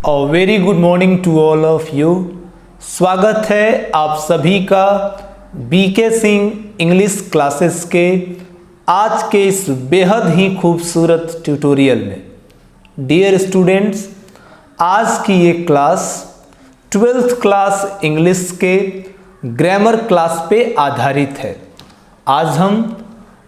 Very good morning to all of you. स्वागत है आप सभी का बीके सिंह इंग्लिश क्लासेस के आज के इस बेहद ही खूबसूरत ट्यूटोरियल में। डियर स्टूडेंट्स, आज की ये क्लास 12th क्लास इंग्लिश के ग्रामर क्लास पे आधारित है। आज हम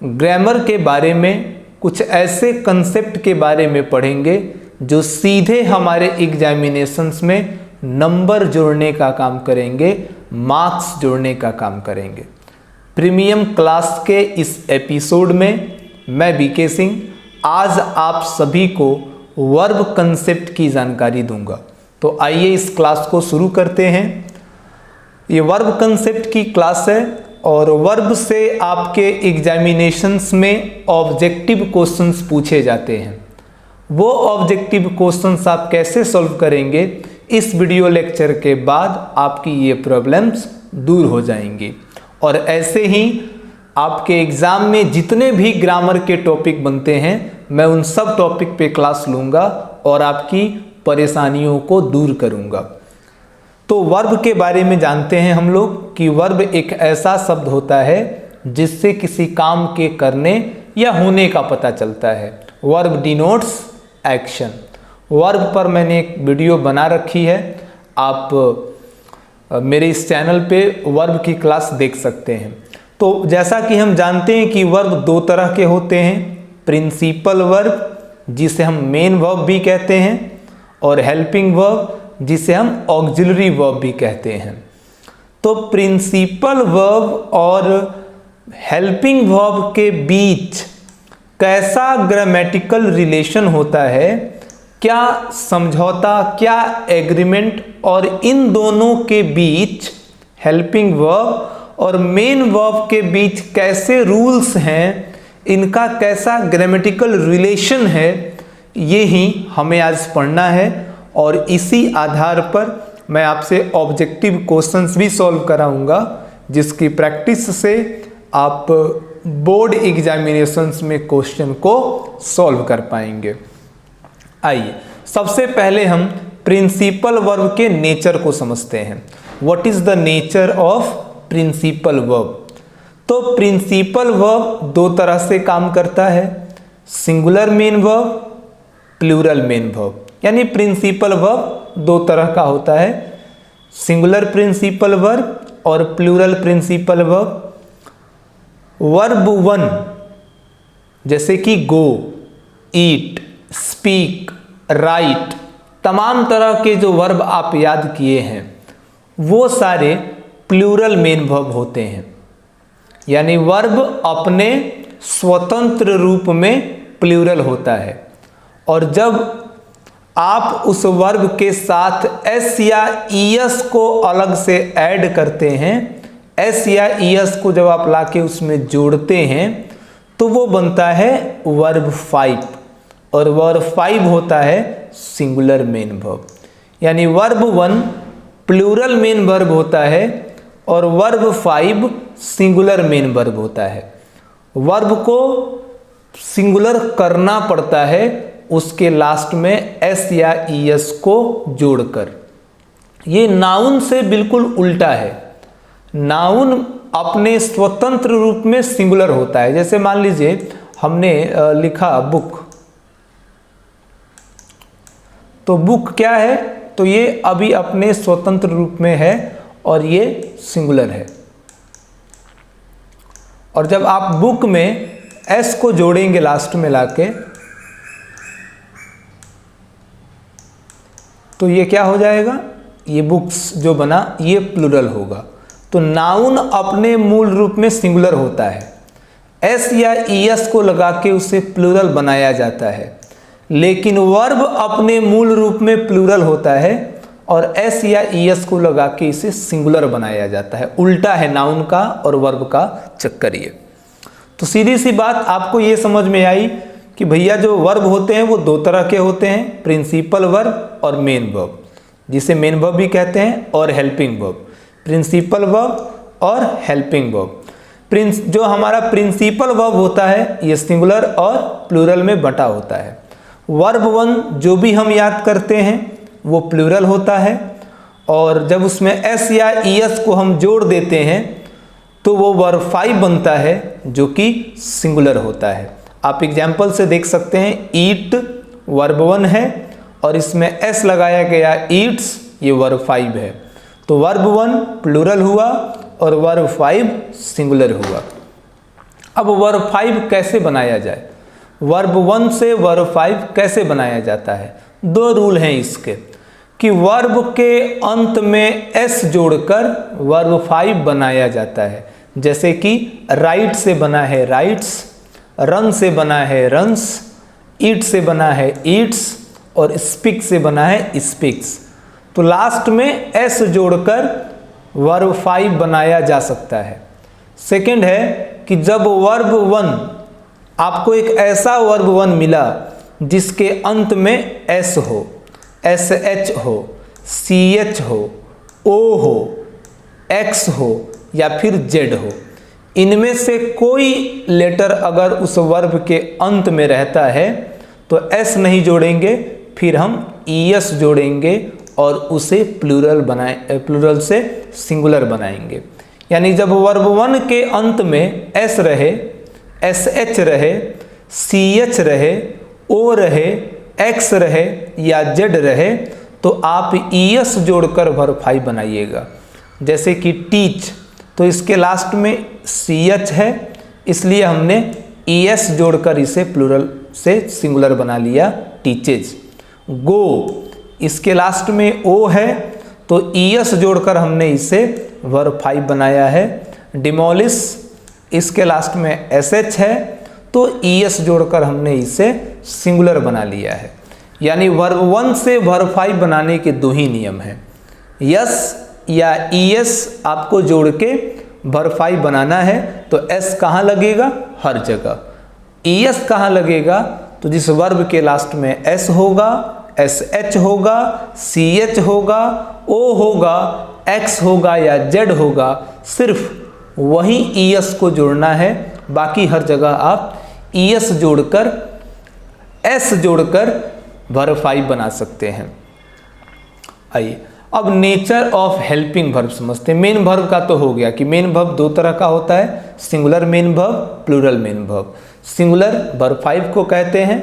ग्रामर के बारे में कुछ ऐसे कंसेप्ट के बारे में पढ़ेंगे जो सीधे हमारे एग्जामिनेशंस में नंबर जोड़ने का काम करेंगे, मार्क्स जोड़ने का काम करेंगे। प्रीमियम क्लास के इस एपिसोड में मैं बीके सिंह आज आप सभी को वर्ब कंसेप्ट की जानकारी दूंगा। तो आइए इस क्लास को शुरू करते हैं। ये वर्ब कंसेप्ट की क्लास है और वर्ब से आपके एग्जामिनेशंस में ऑब्जेक्टिव क्वेश्चंस पूछे जाते हैं। वो ऑब्जेक्टिव क्वेश्चंस आप कैसे सॉल्व करेंगे, इस वीडियो लेक्चर के बाद आपकी ये प्रॉब्लम्स दूर हो जाएंगी। और ऐसे ही आपके एग्ज़ाम में जितने भी ग्रामर के टॉपिक बनते हैं, मैं उन सब टॉपिक पे क्लास लूँगा और आपकी परेशानियों को दूर करूँगा। तो वर्ब के बारे में जानते हैं हम लोग कि वर्ब एक ऐसा शब्द होता है जिससे किसी काम के करने या होने का पता चलता है। Verb denotes action. वर्ब पर मैंने एक वीडियो बना रखी है, आप मेरे इस चैनल पे वर्ब की क्लास देख सकते हैं। तो जैसा कि हम जानते हैं कि वर्ब दो तरह के होते हैं, प्रिंसिपल वर्ब जिसे हम मेन वर्ब भी कहते हैं और हेल्पिंग वर्ब जिसे हम ऑक्सिलरी वर्ब भी कहते हैं। तो प्रिंसिपल वर्ब और हेल्पिंग वर्ब के बीच कैसा ग्रामेटिकल रिलेशन होता है, क्या समझौता, क्या एग्रीमेंट, और इन दोनों के बीच हेल्पिंग वर्ब और मेन वर्ब के बीच कैसे रूल्स हैं, इनका कैसा ग्रामेटिकल रिलेशन है, ये ही हमें आज पढ़ना है। और इसी आधार पर मैं आपसे ऑब्जेक्टिव क्वेश्चंस भी सॉल्व कराऊंगा, जिसकी प्रैक्टिस से आप बोर्ड एग्जामिनेशंस में क्वेश्चन को सॉल्व कर पाएंगे। आइए सबसे पहले हम प्रिंसिपल वर्ब के नेचर को समझते हैं। What is the nature of principal verb? तो प्रिंसिपल वर्ब दो तरह से काम करता है, singular main verb, plural main verb. यानी प्रिंसिपल वर्ब दो तरह का होता है, सिंगुलर प्रिंसिपल वर्ब और plural principal verb. Verb one जैसे कि गो, ईट, स्पीक, राइट, तमाम तरह के जो वर्ब आप याद किए हैं वो सारे प्लूरल मेन वर्ब होते हैं। यानी वर्ब अपने स्वतंत्र रूप में प्लूरल होता है, और जब आप उस वर्ब के साथ एस या ईएस को अलग से ऐड करते हैं, एस या ईएस को जब आप लाके उसमें जोड़ते हैं तो वो बनता है वर्ब 5, और वर्ब 5 होता है सिंगुलर मेन वर्ब। यानी वर्ब 1 प्लूरल मेन वर्ब होता है और वर्ब 5 सिंगुलर मेन वर्ब होता है। वर्ब को सिंगुलर करना पड़ता है उसके लास्ट में एस या ईएस को जोड़कर। ये नाउन से बिल्कुल उल्टा है। नाउन अपने स्वतंत्र रूप में सिंगुलर होता है। जैसे मान लीजिए हमने लिखा बुक, तो बुक क्या है, तो ये अभी अपने स्वतंत्र रूप में है और ये सिंगुलर है। और जब आप बुक में एस को जोड़ेंगे लास्ट में लाके, तो ये क्या हो जाएगा, ये बुक्स जो बना ये प्लूरल होगा। तो नाउन अपने मूल रूप में सिंगुलर होता है, एस या ईएस को लगा के उसे प्लूरल बनाया जाता है। लेकिन वर्ब अपने मूल रूप में प्लूरल होता है और एस या ईएस को लगा के इसे सिंगुलर बनाया जाता है। उल्टा है नाउन का और वर्ब का चक्कर ये। तो सीधी सी बात आपको ये समझ में आई कि भैया जो वर्ब होते हैं वो दो तरह के होते हैं, प्रिंसिपल वर्ब और मेन वर्ब, जिसे मेन वर्ब भी कहते हैं, और हेल्पिंग वर्ब। प्रिंसिपल वर्ब और हेल्पिंग वर्ब। जो हमारा प्रिंसिपल वर्ब होता है ये सिंगुलर और प्लूरल में बटा होता है। वर्ब 1 जो भी हम याद करते हैं वो प्लूरल होता है, और जब उसमें एस या ईएस को हम जोड़ देते हैं तो वो वर्ब 5 बनता है जो कि सिंगुलर होता है। आप एग्जाम्पल से देख सकते हैं, ईट वर्ब 1 है और इसमें एस लगाया गया, ईट्स, ये वर्ब 5 है। तो वर्ब 1 प्लूरल हुआ और वर्ब 5 सिंगुलर हुआ। अब वर्ब 5 कैसे बनाया जाए, वर्ब 1 से वर्ब 5 कैसे बनाया जाता है? 2 रूल हैं इसके, कि वर्ब के अंत में एस जोड़कर वर्ब 5 बनाया जाता है। जैसे कि राइट से बना है राइट्स, रन से बना है रन्स, ईट से बना है ईट्स और स्पीक से बना है स्पीक्स। तो लास्ट में एस जोड़कर वर्ब 5 बनाया जा सकता है। सेकंड है कि जब वर्ब 1, आपको एक ऐसा वर्ब 1 मिला जिसके अंत में एस हो, एस एच हो, सी एच हो, ओ हो, एक्स हो या फिर जेड हो, इनमें से कोई लेटर अगर उस वर्ब के अंत में रहता है तो एस नहीं जोड़ेंगे, फिर हम ईएस जोड़ेंगे और उसे प्लूरल से सिंगुलर बनाएंगे। यानी जब वर्ब 1 के अंत में एस रहे, एस एच रहे, सी एच रहे, ओ रहे, एक्स रहे या जेड रहे, तो आप ईएस जोड़कर वर्ब 5 बनाइएगा। जैसे कि टीच, तो इसके लास्ट में सी एच है, इसलिए हमने ईएस जोड़कर इसे प्लूरल से सिंगुलर बना लिया, टीचेज। गो, इसके लास्ट में ओ है, तो ईएस जोड़कर हमने इसे वर्ब 5 बनाया है। डिमोलिश, इसके लास्ट में एस एच है, तो ईएस जोड़कर हमने इसे सिंगुलर बना लिया है। यानी वर्ब 1 से वर्ब 5 बनाने के 2 ही नियम हैं। यस या ईएस आपको जोड़ के वर्ब 5 बनाना है तो एस कहाँ लगेगा? हर जगह। ईएस कहाँ लगेगा? तो जिस वर्ब के लास्ट में एस होगा, एस एच होगा, सी एच होगा, ओ होगा, एक्स होगा या जेड होगा, सिर्फ वही ईएस को जोड़ना है। बाकी हर जगह आप ईएस जोड़कर, एस जोड़कर वर्ब 5 बना सकते हैं। आइए अब नेचर ऑफ हेल्पिंग वर्ब समझते हैं। मेन वर्ब का तो हो गया कि मेन वर्ब 2 तरह का होता है, singular main verb, plural main verb. Singular verb 5 को कहते हैं,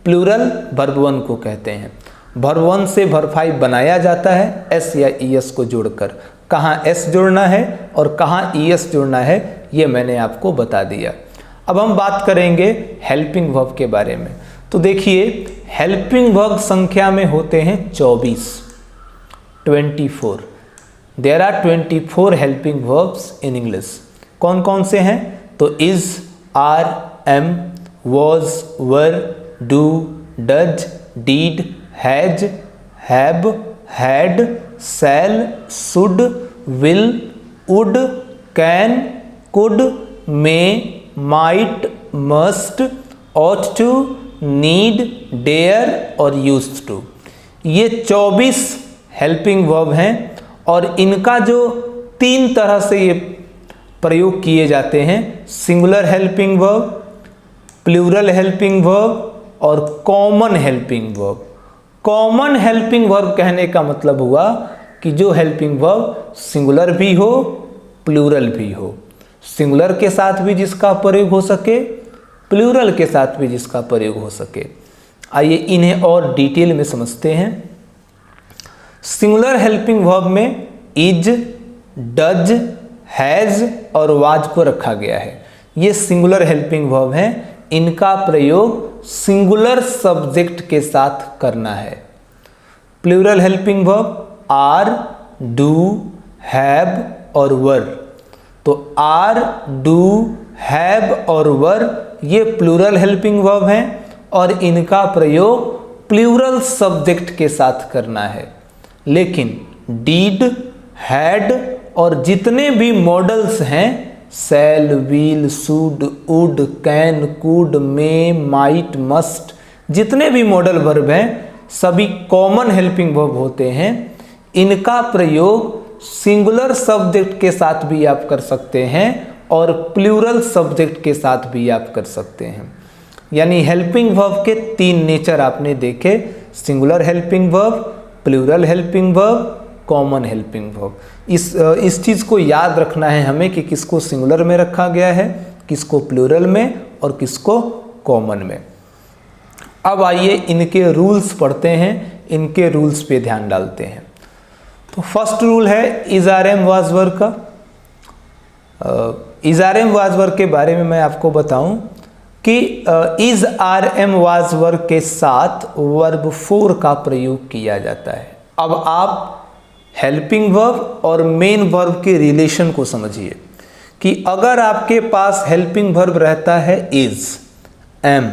प्लूरल वर्ब 1 को कहते हैं। वर्ब 1 से वर्ब 5 बनाया जाता है एस या ईएस को जोड़कर। कहाँ एस जोड़ना है और कहाँ ईएस जोड़ना है ये मैंने आपको बता दिया। अब हम बात करेंगे हेल्पिंग वर्ब के बारे में। तो देखिए, हेल्पिंग वर्ब संख्या में होते हैं 24। There are 24 helping verbs in English. कौन कौन से हैं? तो is, are, am, was, were, do, does, did, has, have, had, shall, should, will, would, can, could, may, might, must, ought to, need, dare और यूज्ड टू। ये 24 helping verb हैं और इनका जो 3 तरह से ये प्रयोग किए जाते हैं, singular helping verb, plural helping verb और common helping verb. Common helping verb कहने का मतलब हुआ कि जो हेल्पिंग वर्ब सिंगुलर भी हो, प्लूरल भी हो। सिंगुलर के साथ भी जिसका प्रयोग हो सके, प्लूरल के साथ भी जिसका प्रयोग हो सके। आइए इन्हें और डिटेल में समझते हैं। सिंगुलर हेल्पिंग वर्ब में इज, डज, हैज और वाज को रखा गया है। ये सिंगुलर हेल्पिंग वर्ब हैं। इनका प्रयोग सिंगुलर सब्जेक्ट के साथ करना है। Plural helping verb are, do, have और वर। तो आर, डू, हैव और वर ये प्लूरल हेल्पिंग वर्ब हैं और इनका प्रयोग प्लूरल सब्जेक्ट के साथ करना है। लेकिन डीड, हैड और जितने भी मॉडल्स हैं, shall, will, should, would, can, could, may, might, must, जितने भी मॉडल वर्ब हैं सभी कॉमन हेल्पिंग वर्ब होते हैं। इनका प्रयोग सिंगुलर सब्जेक्ट के साथ भी आप कर सकते हैं और प्लूरल सब्जेक्ट के साथ भी आप कर सकते हैं। यानी हेल्पिंग वर्ब के 3 नेचर आपने देखे, singular helping verb, plural helping verb, common helping verb. इस चीज़ को याद रखना है हमें कि किसको सिंगुलर में रखा गया है, किसको प्लूरल में और किसको कॉमन में। अब आइए इनके रूल्स पढ़ते हैं, इनके रूल्स पे ध्यान डालते हैं। तो फर्स्ट रूल है is are am was verb का। Is are am was verb के बारे में मैं आपको बताऊं कि is are am was verb के साथ वर्ब फोर का प्रयोग किया जाता है। अब आप हेल्पिंग वर्ब और मेन वर्ब के रिलेशन को समझिए कि अगर आपके पास हेल्पिंग वर्ब रहता है इज, एम,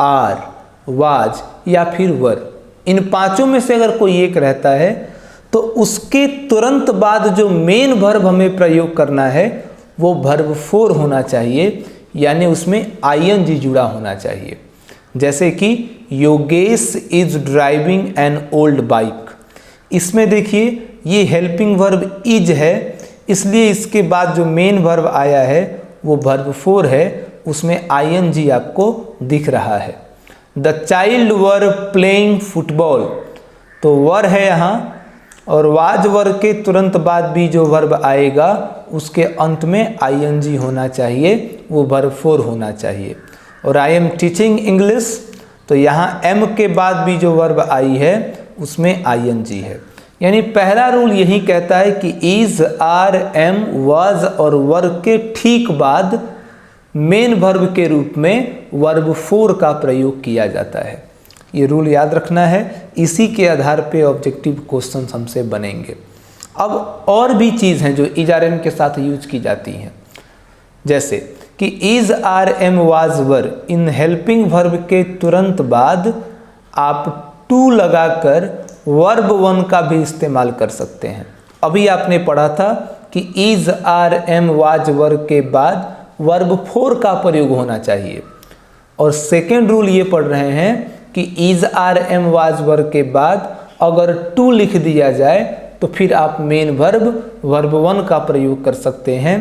आर, वाज या फिर वर, इन पांचों में से अगर कोई एक रहता है तो उसके तुरंत बाद जो मेन वर्ब हमें प्रयोग करना है वो वर्ब फोर होना चाहिए, यानी उसमें आईएनजी जुड़ा होना चाहिए। जैसे कि Yogesh is driving an old bike, इसमें देखिए ये हेल्पिंग वर्ब इज है, इसलिए इसके बाद जो मेन वर्ब आया है वो वर्ब फोर है, उसमें आईएनजी आपको दिख रहा है। The child were playing football, तो वर है यहाँ, और वाज वर्ब के तुरंत बाद भी जो वर्ब आएगा उसके अंत में आईएनजी होना चाहिए, वो वर्ब फोर होना चाहिए। और आई एम टीचिंग इंग्लिश, तो यहाँ एम के बाद भी जो वर्ब आई है उसमें आईएनजी है। यानी पहला रूल यही कहता है कि इज, आर, एम, वाज और वर्ब के ठीक बाद मेन वर्ब के रूप में वर्ब फोर का प्रयोग किया जाता है। ये रूल याद रखना है, इसी के आधार पे ऑब्जेक्टिव क्वेश्चन हमसे बनेंगे। अब और भी चीज़ हैं जो इज आर एम के साथ यूज की जाती हैं, जैसे कि is, are, am, was, were, इन हेल्पिंग वर्ब के तुरंत बाद आप टू लगाकर वर्ब वन का भी इस्तेमाल कर सकते हैं। अभी आपने पढ़ा था कि is, are, am, was, were के बाद वर्ब फोर का प्रयोग होना चाहिए, और सेकेंड रूल ये पढ़ रहे हैं कि is, are, am, was, were के बाद अगर टू लिख दिया जाए तो फिर आप मेन वर्ब वन का प्रयोग कर सकते हैं।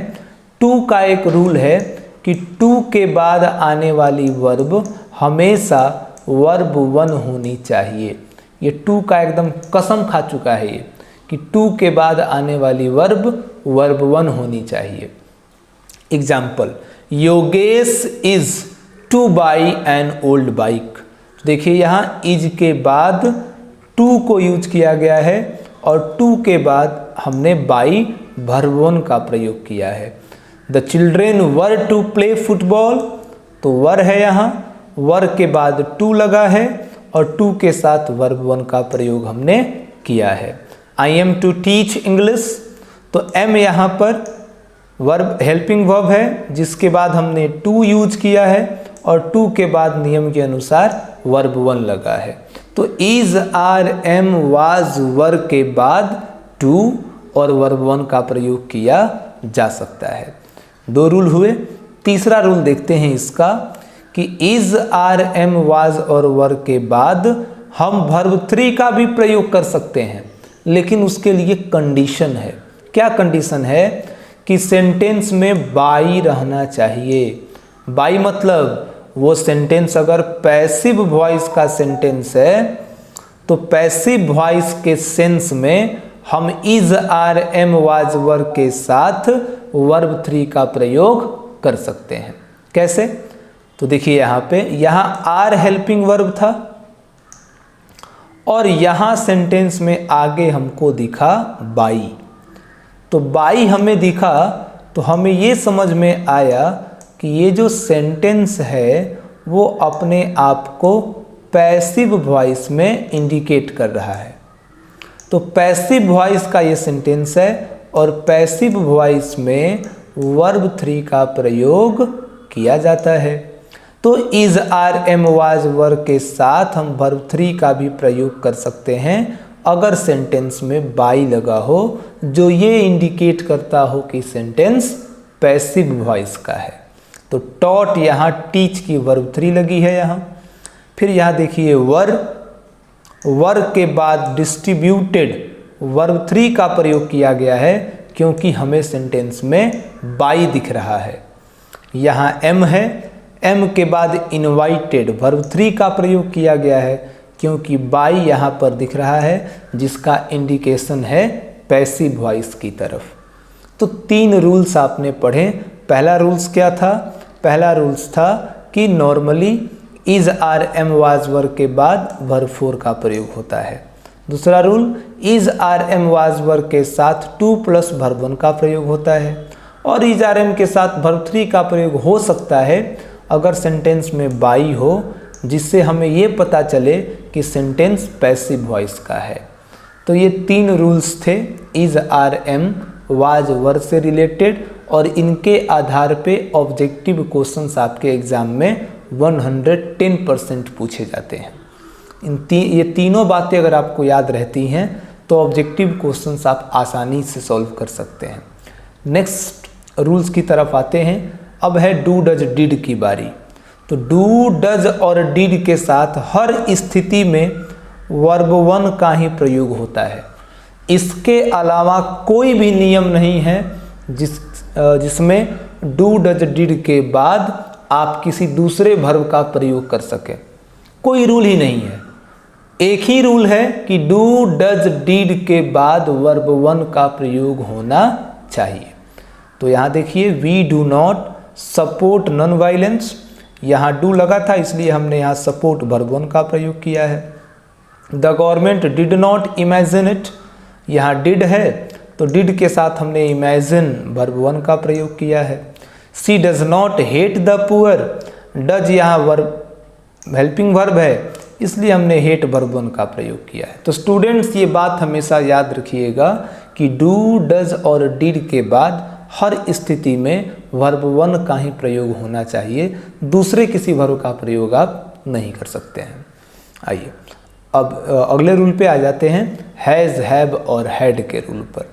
टू का एक रूल है कि टू के बाद आने वाली वर्ब हमेशा वर्ब वन होनी चाहिए। ये टू का एकदम कसम खा चुका है ये कि टू के बाद आने वाली वर्ब वन होनी चाहिए। Example, Yogesh is two by an old bike. देखिए यहाँ इज के बाद टू को यूज किया गया है और टू के बाद हमने बाई वर्ब वन का प्रयोग किया है। The children were to play football, तो वर है यहाँ, वर के बाद टू लगा है और टू के साथ वर्ब वन का प्रयोग हमने किया है। I am to teach English, तो एम यहाँ पर वर्ब हेल्पिंग वर्ब है जिसके बाद हमने टू यूज किया है और टू के बाद नियम के अनुसार वर्ब वन लगा है। तो is, are, am, was, were के बाद टू और वर्ब वन का प्रयोग किया जा सकता है। दो रूल हुए। तीसरा रूल देखते हैं इसका कि इज, आर, एम, वाज और वर के बाद हम वर्ब थ्री का भी प्रयोग कर सकते हैं, लेकिन उसके लिए कंडीशन है। क्या कंडीशन है? कि सेंटेंस में बाई रहना चाहिए। बाई मतलब वो सेंटेंस अगर पैसिव वॉइस का सेंटेंस है तो पैसिव वॉइस के सेंस में हम is, are, am, was, were के साथ वर्ब थ्री का प्रयोग कर सकते हैं। कैसे? तो देखिए यहाँ पे, यहाँ आर हेल्पिंग वर्ब था और यहाँ सेंटेंस में आगे हमको दिखा बाई। तो बाई हमें दिखा तो हमें ये समझ में आया कि ये जो सेंटेंस है वो अपने आप को पैसिव वॉइस में इंडिकेट कर रहा है। तो पैसिव वॉइस का ये सेंटेंस है और पैसिव वॉइस में वर्ब थ्री का प्रयोग किया जाता है। तो is, are, am, was, were के साथ हम वर्ब थ्री का भी प्रयोग कर सकते हैं अगर सेंटेंस में बाई लगा हो, जो ये इंडिकेट करता हो कि सेंटेंस पैसिव वॉइस का है। तो टॉट यहाँ टीच की वर्ब थ्री लगी है यहाँ। फिर यहाँ देखिए वर के बाद डिस्ट्रीब्यूटेड वर्ब थ्री का प्रयोग किया गया है क्योंकि हमें सेंटेंस में बाई दिख रहा है। यहाँ एम है, एम के बाद इनवाइटेड वर्ब थ्री का प्रयोग किया गया है क्योंकि बाई यहाँ पर दिख रहा है जिसका इंडिकेशन है पैसिव वॉइस की तरफ। तो 3 रूल्स आपने पढ़े। पहला रूल्स क्या था? पहला रूल्स था कि normally is are am was verb के बाद वर्ब 4 का प्रयोग होता है। दूसरा rule, is are am was verb के साथ 2 प्लस वर्ब 1 का प्रयोग होता है। और इज आर एम के साथ वर्ब 3 का प्रयोग हो सकता है अगर सेंटेंस में बाई हो, जिससे हमें ये पता चले कि सेंटेंस पैसिव वॉइस का है। तो ये 3 रूल्स थे is are am was verb से रिलेटेड, और इनके आधार पे ऑब्जेक्टिव क्वेश्चंस आपके एग्जाम में 110% पूछे जाते हैं। ये तीनों बातें अगर आपको याद रहती हैं तो ऑब्जेक्टिव क्वेश्चंस आप आसानी से सॉल्व कर सकते हैं। नेक्स्ट रूल्स की तरफ आते हैं। अब है डू डज डिड की बारी। तो डू डज और डिड के साथ हर स्थिति में वर्ब 1 का ही प्रयोग होता है। इसके अलावा कोई भी नियम नहीं है जिसमें डू डज डिड के बाद आप किसी दूसरे वर्ब का प्रयोग कर सकें। कोई रूल ही नहीं है। एक ही रूल है कि डू डज डिड के बाद वर्ब 1 का प्रयोग होना चाहिए। तो यहाँ देखिए, we do not support non violence, यहाँ डू लगा था इसलिए हमने यहाँ सपोर्ट वर्ब 1 का प्रयोग किया है। The government did not imagine it, यहाँ डिड है तो डिड के साथ हमने इमेजिन वर्ब 1 का प्रयोग किया है। She does not hate the poor, does यहाँ वर्ब हेल्पिंग वर्ब है इसलिए हमने हेट वर्ब 1 का प्रयोग किया है। तो स्टूडेंट्स ये बात हमेशा याद रखिएगा कि डू डज और डिड के बाद हर स्थिति में वर्ब 1 का ही प्रयोग होना चाहिए, दूसरे किसी वर्ब का प्रयोग आप नहीं कर सकते हैं। आइए अब अगले रूल पे आ जाते हैं, हैज़ हैव और हैड के रूल पर।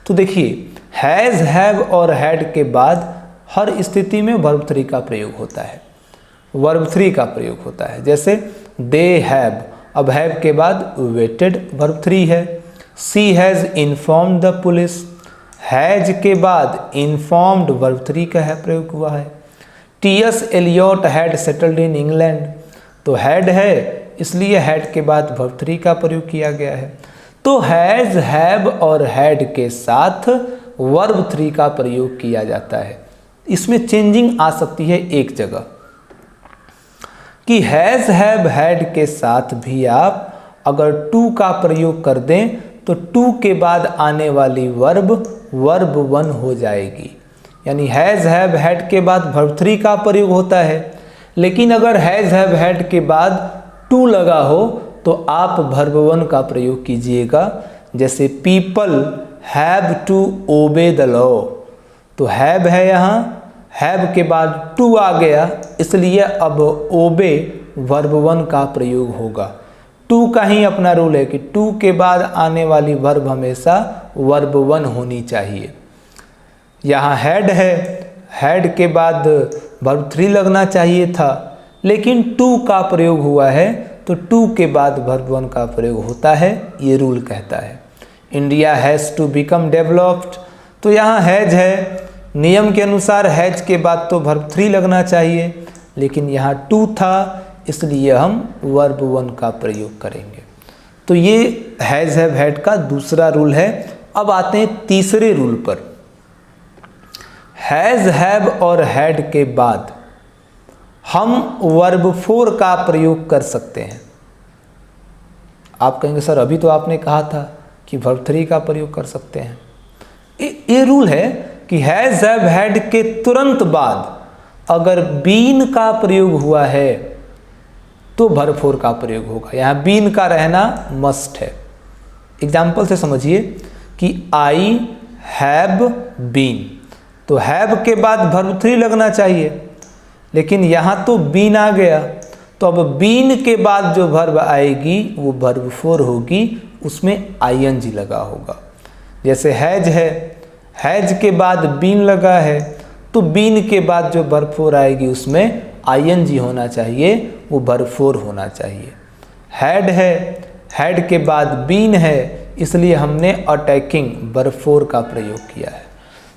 तो देखिए, हैज़ हैव और हैड के बाद हर स्थिति में वर्ब 3 का प्रयोग होता है, वर्ब 3 का प्रयोग होता है। जैसे दे हैव, अब हैव के बाद वेटेड वर्ब 3 है। She has informed the police, has के बाद इन्फॉर्म्ड वर्ब 3 का है प्रयोग हुआ है। T S Eliot had settled in England, तो हैड है इसलिए हैड के बाद वर्ब 3 का प्रयोग किया गया है। तो हैज़ हैव और हैड के साथ वर्ब 3 का प्रयोग किया जाता है। इसमें चेंजिंग आ सकती है एक जगह कि हैज़ हैव हैड के साथ भी आप अगर टू का प्रयोग कर दें तो टू के बाद आने वाली वर्ब 1 हो जाएगी। यानी हैज़ हैव हैड के बाद वर्ब 3 का प्रयोग होता है, लेकिन अगर हैज़ हैव हैड के बाद टू लगा हो तो आप वर्ब 1 का प्रयोग कीजिएगा। जैसे people have to obey the law, तो हैव है यहाँ, हैव के बाद टू आ गया इसलिए अब ओबे वर्ब 1 का प्रयोग होगा। टू का ही अपना रूल है कि टू के बाद आने वाली वर्ब हमेशा वर्ब 1 होनी चाहिए। यहाँ हैड है, हैड के बाद वर्ब 3 लगना चाहिए था, लेकिन टू का प्रयोग हुआ है तो टू के बाद वर्ब 1 का प्रयोग होता है, ये रूल कहता है। India has to become developed, तो यहाँ हैज है, नियम के अनुसार हैज के बाद तो वर्ब 3 लगना चाहिए, लेकिन यहाँ टू था इसलिए हम वर्ब 1 का प्रयोग करेंगे। तो ये हैज़ हैव हैड का दूसरा रूल है। अब आते हैं तीसरे रूल पर। हैज़ हैव और हैड के बाद हम वर्ब 4 का प्रयोग कर सकते हैं। आप कहेंगे सर अभी तो आपने कहा था कि वर्ब 3 का प्रयोग कर सकते हैं। ये रूल है कि हैज़ हैव हैड के तुरंत बाद अगर बीन का प्रयोग हुआ है तो वर्ब 4 का प्रयोग होगा। यहाँ बीन का रहना मस्ट है। एग्जाम्पल से समझिए कि आई हैव बीन, तो हैव के बाद वर्ब 3 लगना चाहिए, लेकिन यहाँ तो बीन आ गया, तो अब बीन के बाद जो वर्ब आएगी वो वर्ब 4 होगी, उसमें आईएनजी लगा होगा। जैसे हैज है, हैज के बाद बीन लगा है, तो बीन के बाद जो वर्ब 4 आएगी उसमें आईएनजी होना चाहिए, वो वर्ब 4 होना चाहिए। हैड है, हैड के बाद बीन है, इसलिए हमने अटैकिंग वर्ब 4 का प्रयोग किया है।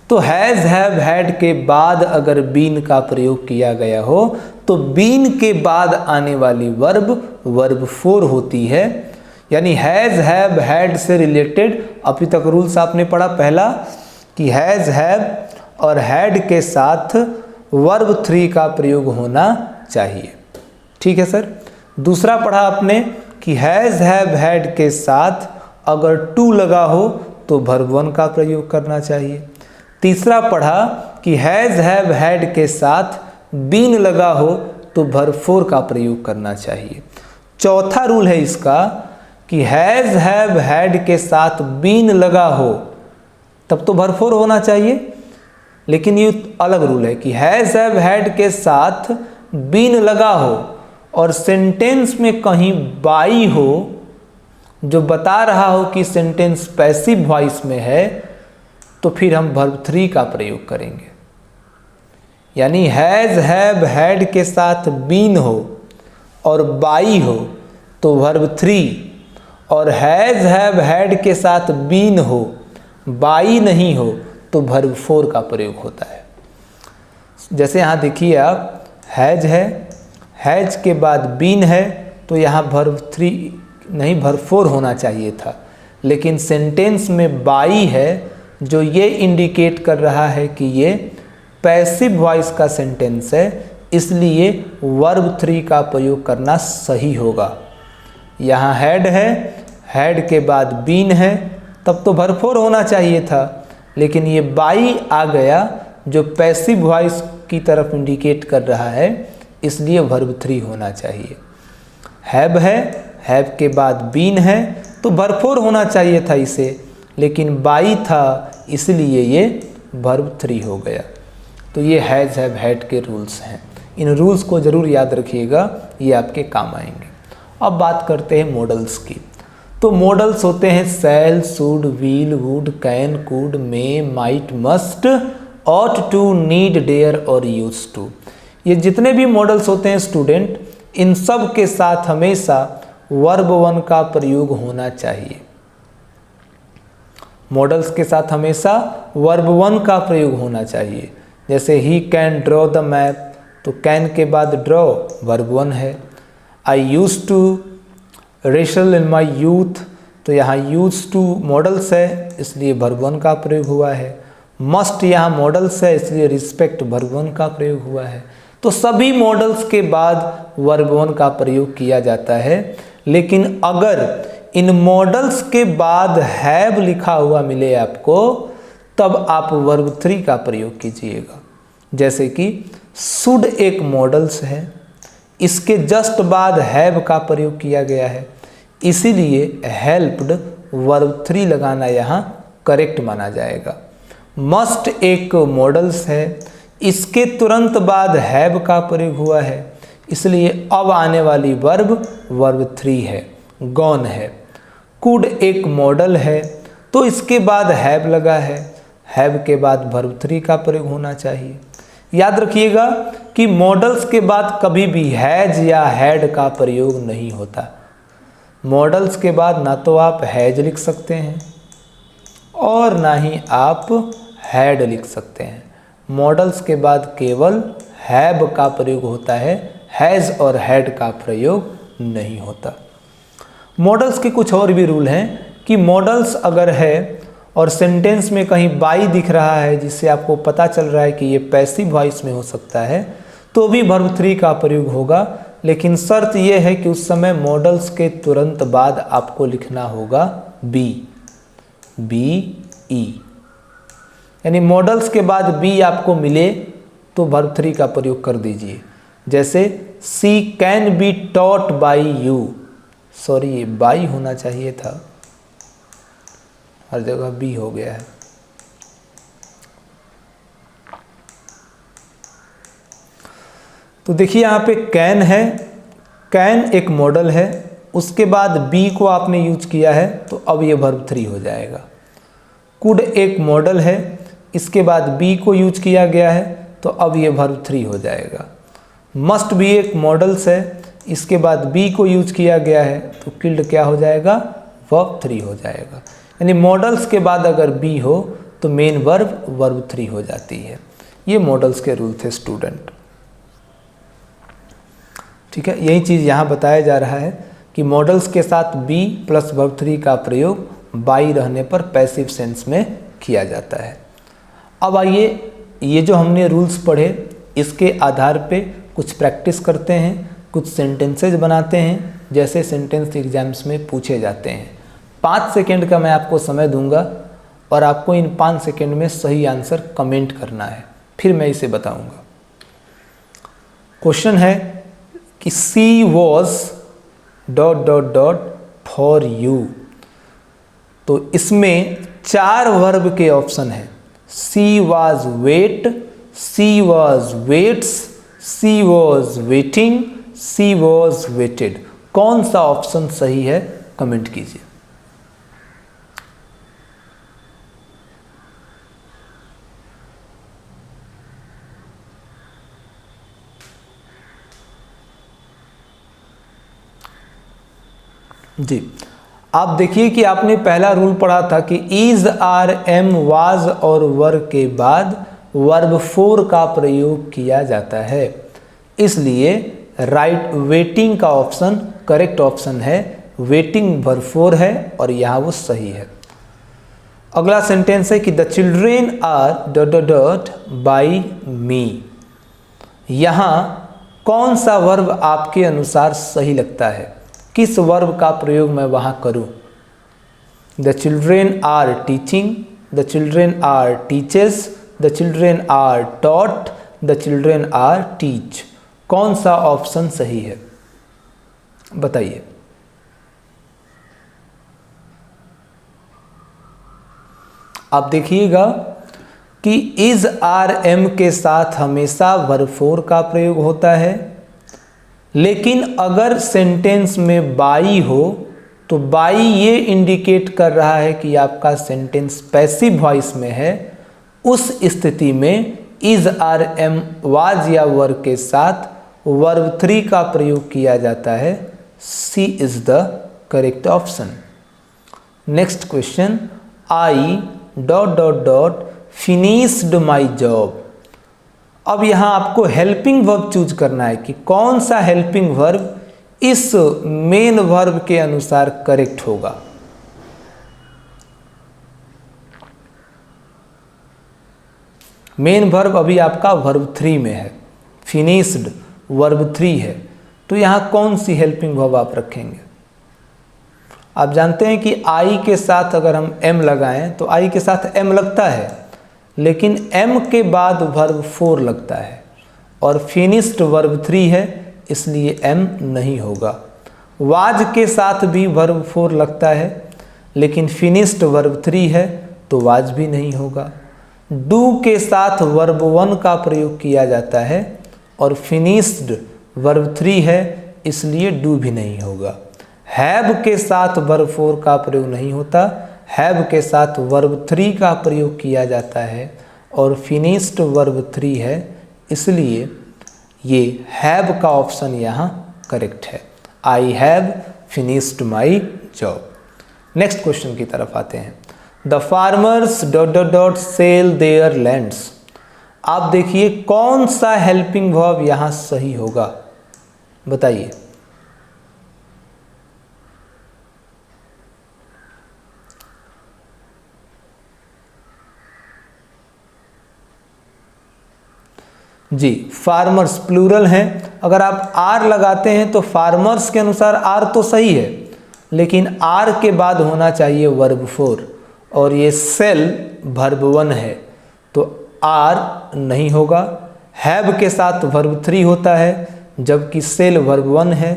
तो हैज़ हैव हैड के बाद अगर बीन का प्रयोग किया गया हो तो बीन के बाद आने वाली वर्ब फोर होती है। यानी हैज़ हैव हैड से रिलेटेड अभी तक रूल्स आपने पढ़ा। पहला कि हैज़ हैव और हैड के साथ वर्ब थ्री का प्रयोग होना चाहिए, ठीक है सर। दूसरा पढ़ा आपने कि हैज़ हैव हैड के साथ अगर टू लगा हो तो वर्ब वन का प्रयोग करना चाहिए। तीसरा पढ़ा कि हैज़ हैव हैड के साथ बीन लगा हो तो वर्ब फोर का प्रयोग करना चाहिए। चौथा रूल है इसका कि हैज़ हैव हैड के साथ बीन लगा हो तब तो वर्ब फोर होना चाहिए, लेकिन ये अलग रूल है कि हैज़ हैव हैड के साथ बीन लगा हो और सेंटेंस में कहीं बाई हो जो बता रहा हो कि सेंटेंस पैसिव वॉइस में है, तो फिर हम वर्ब थ्री का प्रयोग करेंगे। यानी हैज़ हैव हैड के साथ बीन हो और बाई हो तो वर्ब थ्री, और हैज़ हैव हैड के साथ बीन हो बाई नहीं हो तो वर्ब फोर का प्रयोग होता है। जैसे यहाँ देखिए आप, हैज है, हैज के बाद बीन है तो यहाँ वर्ब थ्री नहीं वर्ब फोर होना चाहिए था, लेकिन सेंटेंस में बाई है जो ये इंडिकेट कर रहा है कि ये पैसिव वॉइस का सेंटेंस है, इसलिए वर्ब थ्री का प्रयोग करना सही होगा। यहाँ हैड है, हैड के बाद बीन है, तब तो वर्ब फोर होना चाहिए था, लेकिन ये बाई आ गया जो पैसिव वॉइस की तरफ इंडिकेट कर रहा है, इसलिए वर्ब थ्री होना चाहिए। हैव है, हैव के बाद बीन है तो वर्ब फोर होना चाहिए था इसे, लेकिन बाई था इसलिए ये वर्ब थ्री हो गया। तो ये हैज़ हैव हैड के रूल्स हैं, इन रूल्स को ज़रूर याद रखिएगा, ये आपके काम आएंगे। अब बात करते हैं मॉडल्स की। तो मॉडल्स होते हैं shall, should, will, would, can, could, may, might, must, ought to, need, dare और यूज टू। ये जितने भी मॉडल्स होते हैं स्टूडेंट, इन सब के साथ हमेशा वर्ब वन का प्रयोग होना चाहिए। मॉडल्स के साथ हमेशा वर्ब वन का प्रयोग होना चाहिए। जैसे he can draw the map, तो कैन के बाद ड्रॉ वर्ब वन है। I use to wrestle in my youth, तो यहाँ यूज टू मॉडल्स है इसलिए वर्ब वन का प्रयोग हुआ है। मस्ट यहाँ मॉडल्स है इसलिए रिस्पेक्ट वर्ब वन का प्रयोग हुआ है। तो सभी मॉडल्स के बाद वर्ब वन का प्रयोग किया जाता है, लेकिन अगर इन मॉडल्स के बाद हैव लिखा हुआ मिले आपको, तब आप वर्ब थ्री का प्रयोग कीजिएगा। जैसे कि शुड एक मॉडल्स है, इसके जस्ट बाद हैव का प्रयोग किया गया है, इसीलिए हेल्प्ड वर्ब थ्री लगाना यहाँ करेक्ट माना जाएगा। मस्ट एक मॉडल्स है, इसके तुरंत बाद हैव का प्रयोग हुआ है, इसलिए अब आने वाली वर्ब थ्री है, गॉन है। कुड एक मॉडल है, तो इसके बाद हैव लगा है, हैव के बाद वर्ब थ्री का प्रयोग होना चाहिए। याद रखिएगा कि मॉडल्स के बाद कभी भी हैज या हैड का प्रयोग नहीं होता। मॉडल्स के बाद ना तो आप हैज लिख सकते हैं और ना ही आप हैड लिख सकते हैं। मॉडल्स के बाद केवल हैव का प्रयोग होता है, हैज़ और हैड का प्रयोग नहीं होता। मॉडल्स के कुछ और भी रूल हैं कि मॉडल्स अगर है और सेंटेंस में कहीं बाई दिख रहा है जिससे आपको पता चल रहा है कि ये पैसिव वॉइस में हो सकता है, तो भी वर्ब थ्री का प्रयोग होगा, लेकिन शर्त यह है कि उस समय मॉडल्स के तुरंत बाद आपको लिखना होगा बी ई। यानी मॉडल्स के बाद बी आपको मिले तो वर्ब थ्री का प्रयोग कर दीजिए। जैसे she can be taught by you, sorry ये बाई होना चाहिए था, हर जगह बी हो गया है। तो देखिए यहाँ पे कैन है, कैन एक मॉडल है, उसके बाद बी को आपने यूज किया है तो अब ये वर्ब थ्री हो जाएगा। कुड एक मॉडल है, इसके बाद बी को यूज किया गया है तो अब ये वर्ब थ्री हो जाएगा। मस्ट भी एक मॉडल्स है, इसके बाद बी को यूज किया गया है तो किल्ड क्या हो जाएगा, वर्ब थ्री हो जाएगा। यानी मॉडल्स के बाद अगर बी हो तो मेन वर्ब वर्ब 3 हो जाती है। ये मॉडल्स के रूल थे स्टूडेंट। ठीक है, यही चीज़ यहाँ बताया जा रहा है कि मॉडल्स के साथ बी प्लस वर्ब 3 का प्रयोग बाई रहने पर पैसिव सेंस में किया जाता है। अब आइए, ये जो हमने रूल्स पढ़े इसके आधार पे कुछ प्रैक्टिस करते हैं, कुछ सेंटेंसेज बनाते हैं जैसे सेंटेंस एग्जाम्स में पूछे जाते हैं। 5 सेकेंड का मैं आपको समय दूंगा और आपको इन 5 सेकेंड में सही आंसर कमेंट करना है, फिर मैं इसे बताऊंगा। क्वेश्चन है कि she was dot dot dot for you. तो इसमें 4 वर्ब के ऑप्शन हैं। She was wait, she was waits, she was waiting, she was waited. कौन सा ऑप्शन सही है कमेंट कीजिए। जी, आप देखिए कि आपने पहला रूल पढ़ा था कि इज, आर, एम, वाज और वर के बाद वर्ब 4 का प्रयोग किया जाता है, इसलिए राइट वेटिंग का ऑप्शन करेक्ट ऑप्शन है। वेटिंग वर्ब 4 है और यहाँ वो सही है। अगला सेंटेंस है कि the children are dot dot dot by me. यहाँ कौन सा वर्ब आपके अनुसार सही लगता है, किस वर्ब का प्रयोग मैं वहाँ करूँ? The children are teaching, the children are teachers, the children are taught, the children are teach. कौन सा ऑप्शन सही है बताइए। आप देखिएगा कि इज, आर, एम के साथ हमेशा वर्ब 4 का प्रयोग होता है, लेकिन अगर सेंटेंस में बाई हो तो बाई ये इंडिकेट कर रहा है कि आपका सेंटेंस पैसिव वॉइस में है। उस स्थिति में इज, आर, एम, वाज या वर के साथ वर्ब 3 का प्रयोग किया जाता है। C is the correct option. Next question, I dot dot dot finished my job. अब यहाँ आपको हेल्पिंग वर्ब चूज करना है कि कौन सा हेल्पिंग वर्ब इस मेन वर्ब के अनुसार करेक्ट होगा। मेन वर्ब अभी आपका वर्ब 3 में है, फिनिश्ड वर्ब 3 है, तो यहाँ कौन सी हेल्पिंग वर्ब आप रखेंगे? आप जानते हैं कि आई के साथ अगर हम एम लगाएं तो आई के साथ एम लगता है, लेकिन एम के बाद वर्ब 4 लगता है और फिनिश्ड वर्ब 3 है, इसलिए एम नहीं होगा। वाज के साथ भी वर्ब 4 लगता है, लेकिन फिनिश्ड वर्ब 3 है तो वाज भी नहीं होगा। डू के साथ वर्ब 1 का प्रयोग किया जाता है और फिनिश्ड वर्ब 3 है, इसलिए डू भी नहीं होगा। हैव के साथ वर्ब 4 का प्रयोग नहीं होता, हैव के साथ वर्ब 3 का प्रयोग किया जाता है और फिनिश्ड वर्ब 3 है, इसलिए ये हैव का ऑप्शन यहाँ करेक्ट है। I have finished my job. Next question की तरफ आते हैं। The farmers dot dot dot sell their lands. आप देखिए कौन सा हेल्पिंग वर्ब यहाँ सही होगा बताइए। जी, फार्मर्स प्लूरल हैं। अगर आप आर लगाते हैं तो फार्मर्स के अनुसार आर तो सही है, लेकिन आर के बाद होना चाहिए वर्ब 4 और ये सेल वर्ब 1 है तो आर नहीं होगा। हैव के साथ वर्ब 3 होता है, जबकि सेल वर्ब 1 है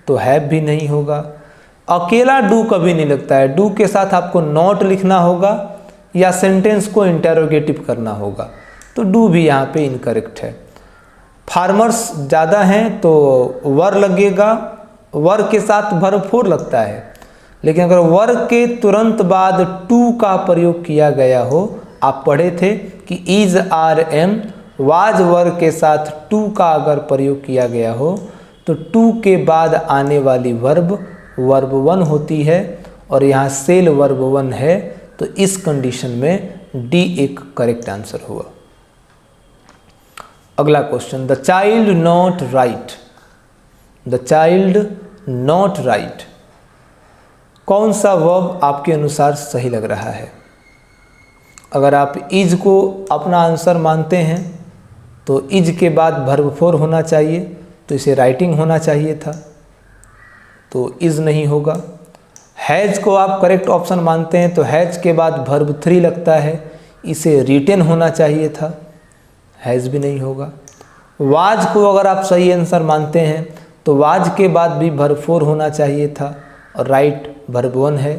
तो हैव भी नहीं होगा। अकेला डू कभी नहीं लगता है, डू के साथ आपको नॉट लिखना होगा या सेंटेंस को इंटेरोगेटिव करना होगा, तो डू भी यहाँ पे इनकरेक्ट है। फार्मर्स ज़्यादा हैं तो वर लगेगा, वर के साथ वर्ब 4 लगता है, लेकिन अगर वर के तुरंत बाद टू का प्रयोग किया गया हो, आप पढ़े थे कि is, are, am, was were के साथ टू का अगर प्रयोग किया गया हो तो टू के बाद आने वाली वर्ब वर्ब 1 होती है और यहाँ सेल वर्ब 1 है, तो इस कंडीशन में डी एक करेक्ट आंसर हुआ। अगला question, the child not right, the child not right, कौन सा वर्ब आपके अनुसार सही लग रहा है? अगर आप इज को अपना आंसर मानते हैं तो इज के बाद वर्ब फोर होना चाहिए, तो इसे राइटिंग होना चाहिए था, तो इज नहीं होगा। हैज़ को आप करेक्ट ऑप्शन मानते हैं तो हैज़ के बाद वर्ब थ्री लगता है, इसे रिटेन होना चाहिए था, हैज़ भी नहीं होगा। वाज को अगर आप सही आंसर मानते हैं तो वाज के बाद भी वर्ब फोर होना चाहिए था और राइट वर्ब वन है,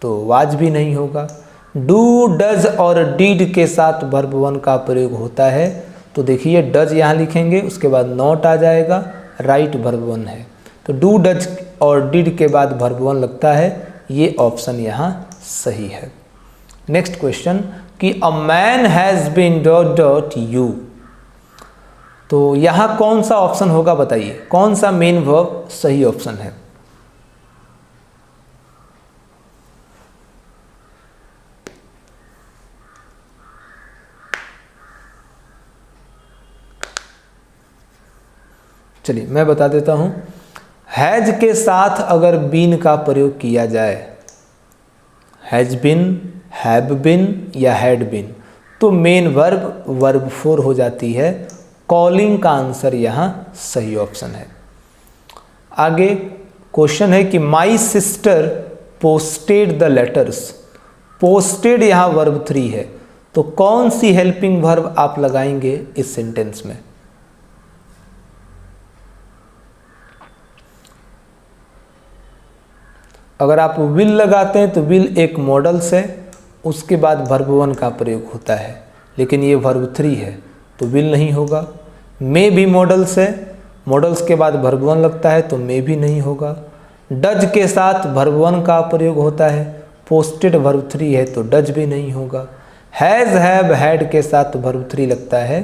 तो वाज भी नहीं होगा। डू, डज और डीड के साथ वर्ब वन का प्रयोग होता है, तो देखिए डज यहाँ लिखेंगे, उसके बाद नॉट आ जाएगा, राइट वर्ब वन है, तो डू डज और डिड के बाद वर्ब वन लगता है, ये ऑप्शन यहाँ सही है। नेक्स्ट क्वेश्चन कि a man has been dot dot you, तो यहाँ कौन सा ऑप्शन होगा बताइए, कौन सा मेन वर्ब सही ऑप्शन है? चलिए मैं बता देता हूँ। हैज के साथ अगर बीन का प्रयोग किया जाए, हैज बिन, हैव बिन या हैड बिन, तो मेन वर्ब वर्ब फोर हो जाती है, कॉलिंग का आंसर यहाँ सही ऑप्शन है। आगे क्वेश्चन है कि my sister posted the letters, posted यहाँ वर्ब थ्री है, तो कौन सी हेल्पिंग वर्ब आप लगाएंगे इस सेंटेंस में? अगर आप विल लगाते हैं तो विल एक मॉडल्स है, उसके बाद वर्ब वन का प्रयोग होता है, लेकिन ये वर्ब थ्री है तो विल नहीं होगा। मे भी मॉडल्स है, मॉडल्स के बाद वर्ब वन लगता है तो मे भी नहीं होगा। डज के साथ वर्ब वन का प्रयोग होता है, पोस्टेड वर्ब थ्री है तो डज भी नहीं होगा। हैज़, हैव, हैड के साथ वर्ब थ्री लगता है,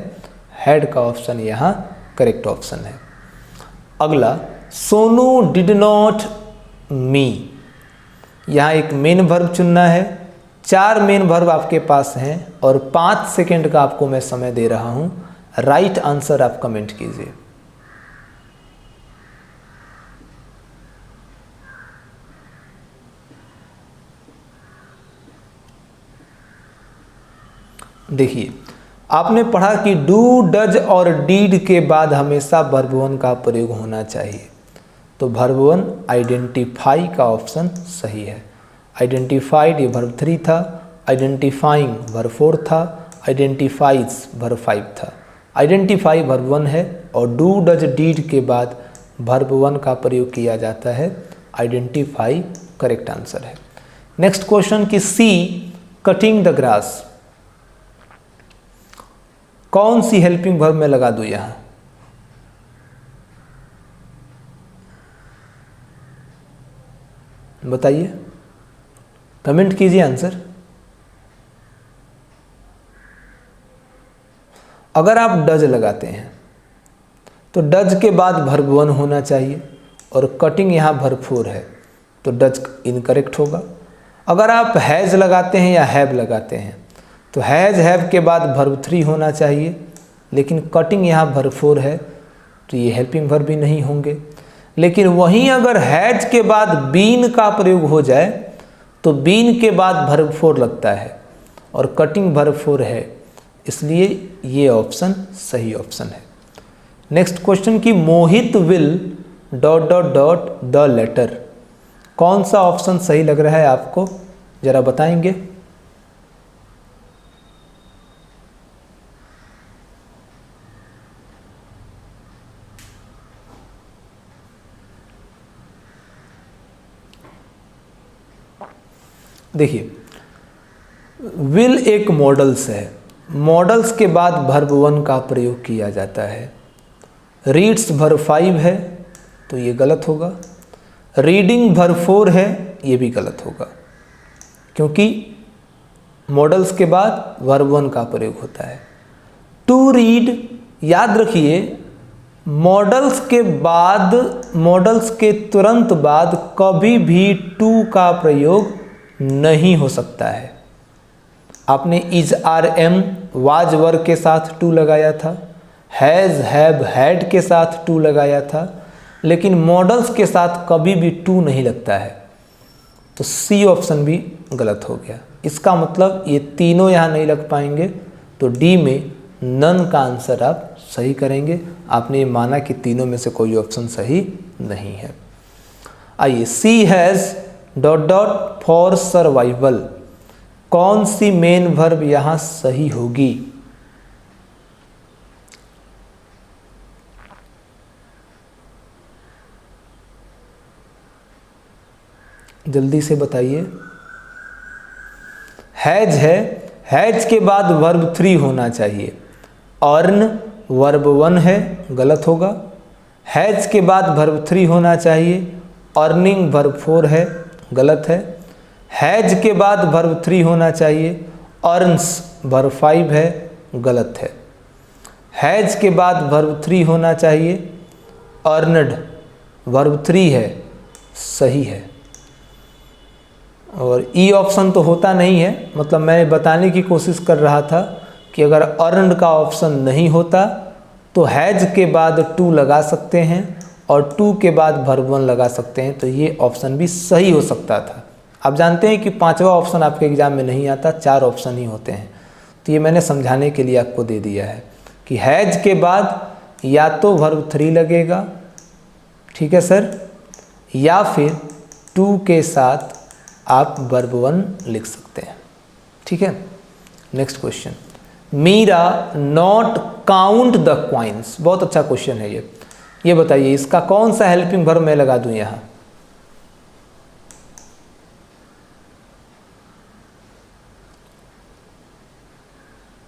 हैड का ऑप्शन यहाँ करेक्ट ऑप्शन है। अगला, सोनू डिड नॉट मी, यहाँ एक मेन वर्ब चुनना है, चार मेन वर्ब आपके पास हैं और 5 सेकेंड का आपको मैं समय दे रहा हूँ, राइट आंसर आप कमेंट कीजिए। देखिए आपने पढ़ा कि डू, डज और डीड के बाद हमेशा वर्ब वन का प्रयोग होना चाहिए, तो वर्ब वन आइडेंटिफाई का ऑप्शन सही है। आइडेंटिफाइड ये वर्ब थ्री था, आइडेंटिफाइंग वर्ब फोर था, आइडेंटिफाइज वर्ब फाइव था। आइडेंटिफाई वर्ब वन है और डू, डज, डीड के बाद वर्ब वन का प्रयोग किया जाता है, आइडेंटिफाई करेक्ट आंसर है। नेक्स्ट क्वेश्चन कि सी कटिंग द ग्रास, कौन सी हेल्पिंग वर्ब में लगा दूं यहाँ? बताइए, कमेंट कीजिए आंसर। अगर आप डज लगाते हैं तो डज के बाद वर्ब वन होना चाहिए और कटिंग यहाँ वर्ब फोर है, तो डज इनकरेक्ट होगा। अगर आप हैज़ लगाते हैं या हैव लगाते हैं तो हैज़, हैव के बाद वर्ब थ्री होना चाहिए, लेकिन कटिंग यहाँ वर्ब फोर है तो ये हेल्पिंग वर्ब भी नहीं होंगे। लेकिन वहीं अगर हैज के बाद बीन का प्रयोग हो जाए तो बीन के बाद वर्ब फोर लगता है और कटिंग वर्ब फोर है, इसलिए ये ऑप्शन सही ऑप्शन है। नेक्स्ट क्वेश्चन कि Mohit will dot dot dot the letter, कौन सा ऑप्शन सही लग रहा है आपको, जरा बताएंगे? देखिए विल एक मॉडल्स है, मॉडल्स के बाद वर्ब वन का प्रयोग किया जाता है। रीड्स वर्ब फाइव है तो ये गलत होगा। रीडिंग वर्ब फोर है, ये भी गलत होगा, क्योंकि मॉडल्स के बाद वर्ब वन का प्रयोग होता है। टू रीड, याद रखिए मॉडल्स के बाद, मॉडल्स के तुरंत बाद कभी भी टू का प्रयोग नहीं हो सकता है। आपने इज आर एम वाज वर्ग के साथ टू लगाया था, हैज़ हैव हैड के साथ टू लगाया था, लेकिन मॉडल्स के साथ कभी भी टू नहीं लगता है, तो सी ऑप्शन भी गलत हो गया। इसका मतलब ये तीनों यहाँ नहीं लग पाएंगे, तो डी में नन का आंसर आप सही करेंगे। आपने ये माना कि तीनों में से कोई ऑप्शन सही नहीं है। आइए, she has dot dot for survival, कौन सी मेन वर्ब यहाँ सही होगी? जल्दी से बताइए। हैज है, हैज के बाद वर्ब 3 होना चाहिए। अर्न वर्ब 1 है, गलत होगा। हैज के बाद वर्ब 3 होना चाहिए। अर्निंग वर्ब 4 है, गलत है। हैज के बाद वर्ब 3 होना चाहिए। अर्न्स वर्ब 5 है, गलत है। हैज के बाद वर्ब 3 होना चाहिए। अर्नड वर्ब 3 है, सही है। और ई ऑप्शन तो होता नहीं है, मतलब मैं बताने की कोशिश कर रहा था कि अगर अर्नड का ऑप्शन नहीं होता तो हैज के बाद टू लगा सकते हैं और टू के बाद वर्ब 1 लगा सकते हैं, तो ये ऑप्शन भी सही हो सकता था। आप जानते हैं कि 5वां ऑप्शन आपके एग्जाम में नहीं आता, 4 ऑप्शन ही होते हैं, तो ये मैंने समझाने के लिए आपको दे दिया है कि हैज के बाद या तो वर्ब 3 लगेगा, ठीक है सर, या फिर टू के साथ आप वर्ब 1 लिख सकते हैं, ठीक है। Next question, Meera not count the coins, बहुत अच्छा क्वेश्चन है ये बताइए इसका कौन सा हेल्पिंग वर्ब मैं लगा दूं यहाँ?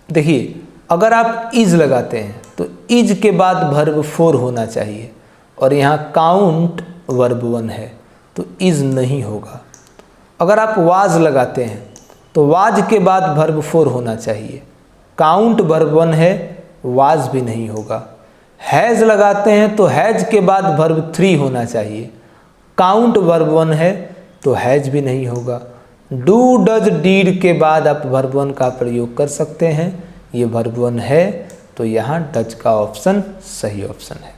देखिए, अगर आप इज लगाते हैं तो इज के बाद वर्ब 4 होना चाहिए और यहाँ काउंट वर्ब 1 है, तो इज नहीं होगा। अगर आप वाज लगाते हैं तो वाज के बाद वर्ब 4 होना चाहिए। काउंट वर्ब 1 है, वाज भी नहीं होगा। हैज़ लगाते हैं तो हैज़ के बाद वर्ब 3 होना चाहिए। काउंट वर्ब 1 है, तो हैज़ भी नहीं होगा। डू डज डीड के बाद आप वर्ब 1 का प्रयोग कर सकते हैं, ये वर्ब 1 है, तो यहाँ डज का ऑप्शन सही ऑप्शन है।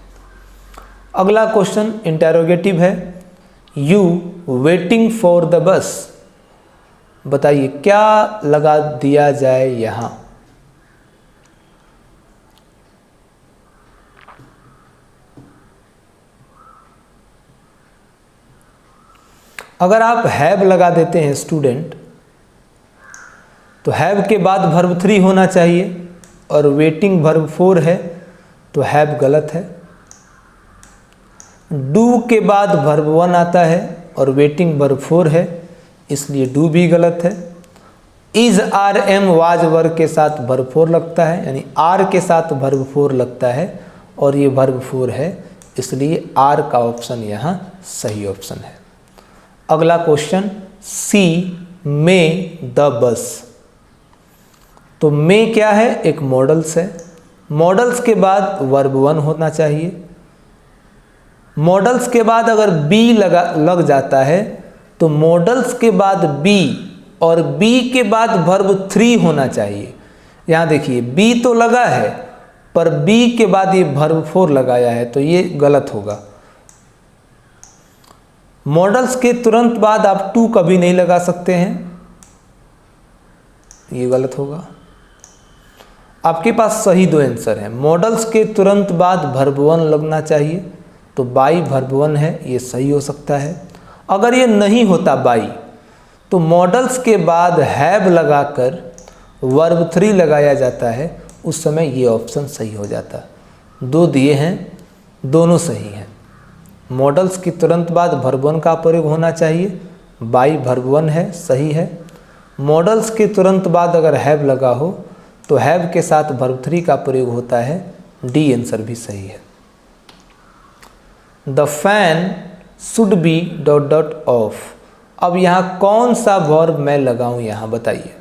अगला क्वेश्चन इंटेरोगेटिव है, you waiting for the bus, बताइए क्या लगा दिया जाए यहाँ? अगर आप हैव लगा देते हैं स्टूडेंट, तो हैव के बाद वर्ब 3 होना चाहिए और वेटिंग वर्ब 4 है, तो हैव गलत है। डू के बाद वर्ब 1 आता है और वेटिंग वर्ब 4 है, इसलिए डू भी गलत है। Is are am was verb के साथ वर्ब 4 लगता है, यानी आर के साथ वर्ब 4 लगता है और ये वर्ब 4 है, इसलिए आर का ऑप्शन यहाँ सही ऑप्शन है। अगला question, C may the bus, तो मे क्या है? एक मॉडल्स है। मॉडल्स के बाद वर्ब 1 होना चाहिए। मॉडल्स के बाद अगर बी लग जाता है तो मॉडल्स के बाद बी और बी के बाद वर्ब 3 होना चाहिए। यहाँ देखिए बी तो लगा है पर बी के बाद ये वर्ब 4 लगाया है, तो ये गलत होगा। मॉडल्स के तुरंत बाद आप टू कभी नहीं लगा सकते हैं, ये गलत होगा। आपके पास सही 2 आंसर हैं। मॉडल्स के तुरंत बाद वर्ब 1 लगना चाहिए, तो बाई वर्ब 1 है, ये सही हो सकता है। अगर ये नहीं होता बाई, तो मॉडल्स के बाद हैव लगाकर वर्ब 3 लगाया जाता है, उस समय ये ऑप्शन सही हो जाता। 2 दिए हैं, दोनों सही हैं। मॉडल्स के तुरंत बाद वर्ब 1 का प्रयोग होना चाहिए, बाई वर्ब 1 है, सही है। मॉडल्स के तुरंत बाद अगर हैव लगा हो तो हैव के साथ वर्ब 3 का प्रयोग होता है, डी आंसर भी सही है। The fan should be dot dot of, अब यहाँ कौन सा वर्ब मैं लगाऊं यहाँ बताइए?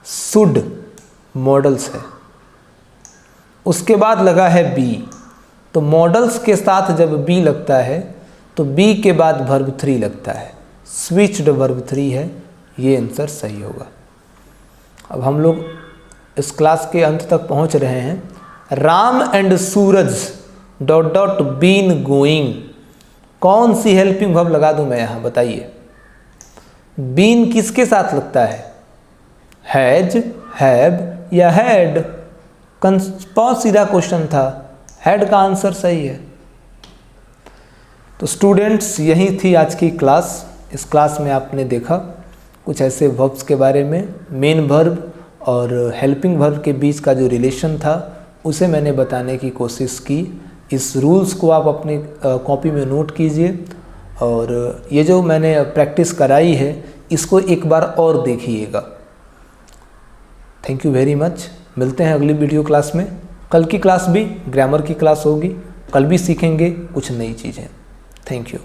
शुड मॉडल्स है, उसके बाद लगा है बी, तो मॉडल्स के साथ जब बी लगता है तो बी के बाद वर्ब 3 लगता है, स्विच्ड वर्ब 3 है, ये आंसर सही होगा। अब हम लोग इस क्लास के अंत तक पहुंच रहे हैं। Ram and Suraj ... been going, कौन सी हेल्पिंग वर्ब लगा दूं मैं यहाँ, बताइए। बीन किसके साथ लगता है, हैज, हैव या हैड? बहुत सीधा क्वेश्चन था, हैड का आंसर सही है। तो स्टूडेंट्स, यही थी आज की क्लास। इस क्लास में आपने देखा कुछ ऐसे वर्ब्स के बारे में, मेन वर्ब और हेल्पिंग वर्ब के बीच का जो रिलेशन था उसे मैंने बताने की कोशिश की। इस रूल्स को आप अपनी कॉपी में नोट कीजिए और ये जो मैंने प्रैक्टिस कराई है इसको एक बार और देखिएगा। Thank you very much. मिलते हैं अगली वीडियो क्लास में। कल की क्लास भी ग्रामर की क्लास होगी, कल भी सीखेंगे कुछ नई चीज़ें। Thank you.